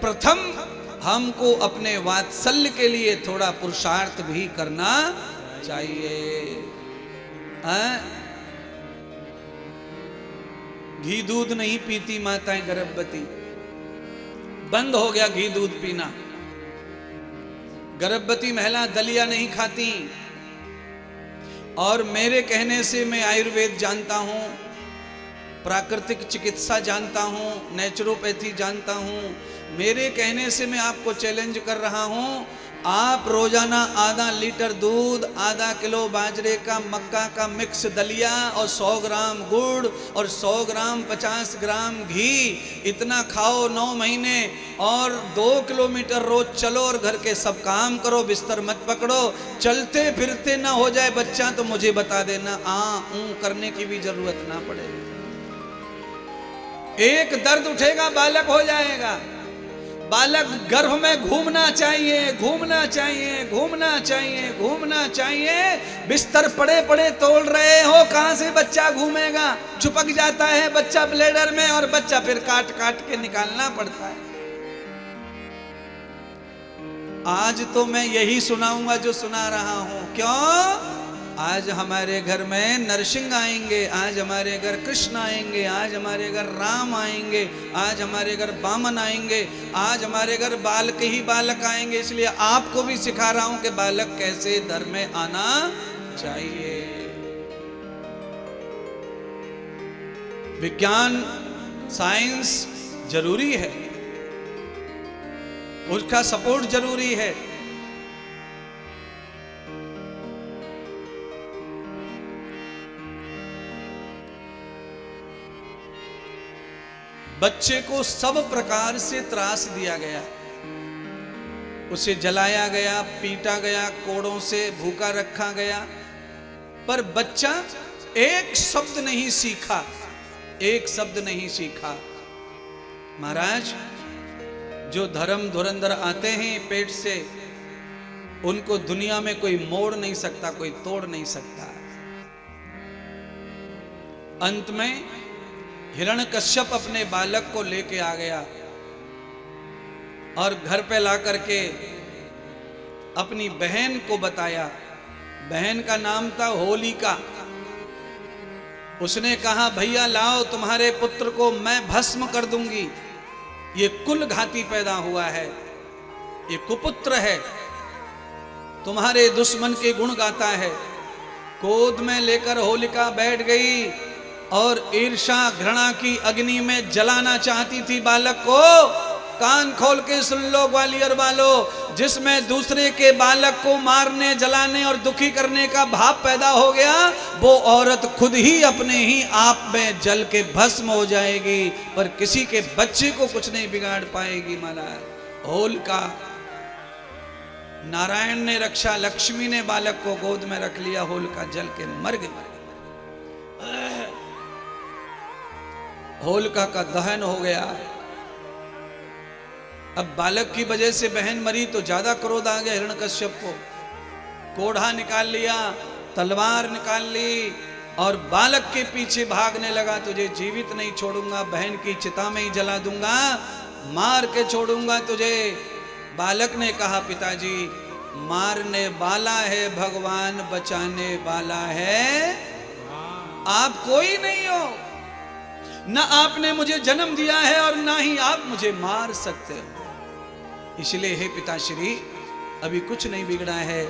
प्रथम हमको अपने वात्सल्य के लिए थोड़ा पुरुषार्थ भी करना चाहिए। घी दूध नहीं पीती माताएं गर्भवती, बंद हो गया घी दूध पीना। गर्भवती महिला दलिया नहीं खाती। और मेरे कहने से मैं आयुर्वेद जानता हूं, प्राकृतिक चिकित्सा जानता हूं, नेचुरोपैथी जानता हूं। मेरे कहने से मैं आपको चैलेंज कर रहा हूं, आप रोजाना आधा लीटर दूध, आधा किलो बाजरे का मक्का का मिक्स दलिया और 100 ग्राम गुड़ और 100 ग्राम 50 ग्राम घी इतना खाओ 9 महीने, और 2 किलोमीटर रोज चलो और घर के सब काम करो, बिस्तर मत पकड़ो। चलते फिरते ना हो जाए बच्चा तो मुझे बता देना, करने की भी जरूरत ना पड़े। एक दर्द उठेगा बालक हो जाएगा। बालक गर्भ में घूमना चाहिए, घूमना चाहिए, घूमना चाहिए, घूमना चाहिए। बिस्तर पड़े पड़े तोड़ रहे हो, कहां से बच्चा घूमेगा? चिपक जाता है बच्चा ब्लेडर में और बच्चा फिर काट काट के निकालना पड़ता है। आज तो मैं यही सुनाऊंगा जो सुना रहा हूं। क्यों? आज हमारे घर में नरसिंह आएंगे, आज हमारे घर कृष्ण आएंगे, आज हमारे घर राम आएंगे, आज हमारे घर वामन आएंगे, आज हमारे घर बालक ही बालक आएंगे। इसलिए आपको भी सिखा रहा हूं कि बालक कैसे धर्म में आना चाहिए। विज्ञान साइंस जरूरी है, उसका सपोर्ट जरूरी है। बच्चे को सब प्रकार से त्रास दिया गया, उसे जलाया गया, पीटा गया, कोड़ों से भूखा रखा गया, पर बच्चा एक शब्द नहीं सीखा, एक शब्द नहीं सीखा। महाराज, जो धर्म धुरंधर आते हैं पेट से, उनको दुनिया में कोई मोड़ नहीं सकता, कोई तोड़ नहीं सकता। अंत में हिरण्यकश्यप अपने बालक को लेके आ गया और घर पे ला करके अपनी बहन को बताया। बहन का नाम था होलिका। उसने कहा, भैया लाओ, तुम्हारे पुत्र को मैं भस्म कर दूंगी। ये कुल घाती पैदा हुआ है, ये कुपुत्र है, तुम्हारे दुश्मन के गुण गाता है। गोद में लेकर होलिका बैठ गई और ईर्षा घृणा की अग्नि में जलाना चाहती थी बालक को। कान खोल के सुन लो ग्वालियर वालों, जिसमें दूसरे के बालक को मारने, जलाने और दुखी करने का भाव पैदा हो गया, वो औरत खुद ही अपने ही आप में जल के भस्म हो जाएगी, पर किसी के बच्चे को कुछ नहीं बिगाड़ पाएगी। महाराज, होलिका, नारायण ने रक्षा, लक्ष्मी ने बालक को गोद में रख लिया, होलिका जल के मर गई। होलिका का दहन हो गया। अब बालक की वजह से बहन मरी तो ज्यादा क्रोध आ गया हिरण्यकश्यप को। कोढ़ा निकाल लिया, तलवार निकाल ली और बालक के पीछे भागने लगा। तुझे जीवित नहीं छोड़ूंगा, बहन की चिता में ही जला दूंगा, मार के छोड़ूंगा तुझे। बालक ने कहा, पिताजी, मारने वाला है भगवान, बचाने वाला है आप कोई नहीं हो। न आपने मुझे जन्म दिया है और ना ही आप मुझे मार सकते हो। इसलिए हे पिताश्री, अभी कुछ नहीं बिगड़ा है,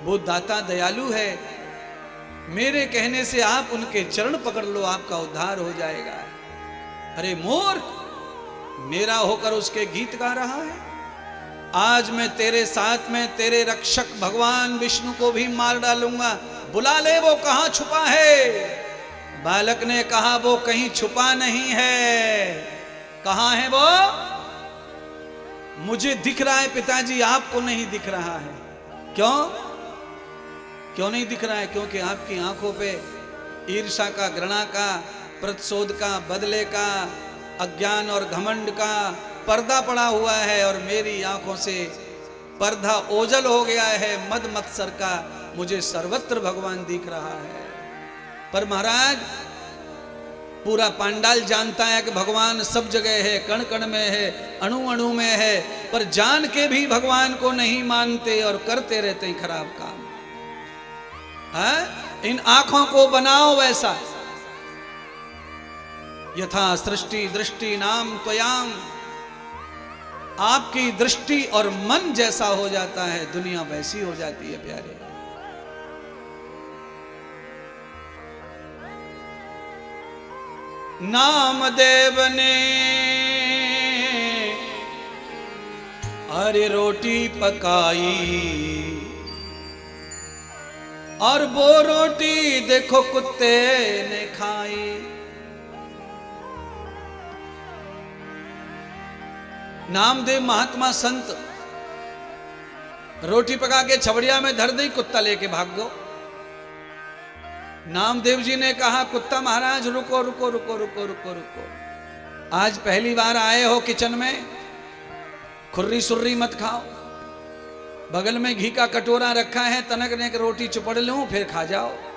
वो दाता दयालु है, मेरे कहने से आप उनके चरण पकड़ लो, आपका उद्धार हो जाएगा। अरे मूर्ख, मेरा होकर उसके गीत गा रहा है। आज मैं तेरे साथ में तेरे रक्षक भगवान विष्णु को भी मार डालूंगा, बुला ले, वो कहां छुपा है। बालक ने कहा, वो कहीं छुपा नहीं है। कहां है वो? मुझे दिख रहा है पिताजी, आपको नहीं दिख रहा है। क्यों? क्यों नहीं दिख रहा है? क्योंकि आपकी आंखों पे ईर्ष्या का, घृणा का, प्रतिशोध का, बदले का, अज्ञान और घमंड का पर्दा पड़ा हुआ है, और मेरी आंखों से पर्दा ओझल हो गया है मद मत्सर का। मुझे सर्वत्र भगवान दिख रहा है। पर महाराज, पूरा पांडाल जानता है कि भगवान सब जगह है, कण कण में है, अणु अणु में है, पर जान के भी भगवान को नहीं मानते और करते रहते हैं खराब काम। है? इन आंखों को बनाओ वैसा, यथा सृष्टि दृष्टि नाम त्वयाम, आपकी दृष्टि और मन जैसा हो जाता है, दुनिया वैसी हो जाती है प्यारे। नामदेव ने अरे रोटी पकाई और वो रोटी देखो कुत्ते ने खाई। नामदेव महात्मा संत रोटी पका के छबड़िया में धर दी, कुत्ता लेके भाग गो। नामदेव जी ने कहा, कुत्ता महाराज रुको रुको रुको रुको रुको रुको, आज पहली बार आए हो किचन में, खुर्री सुर्री मत खाओ, बगल में घी का कटोरा रखा है, तनक ने रोटी चुपड़ लूं फिर खा जाओ।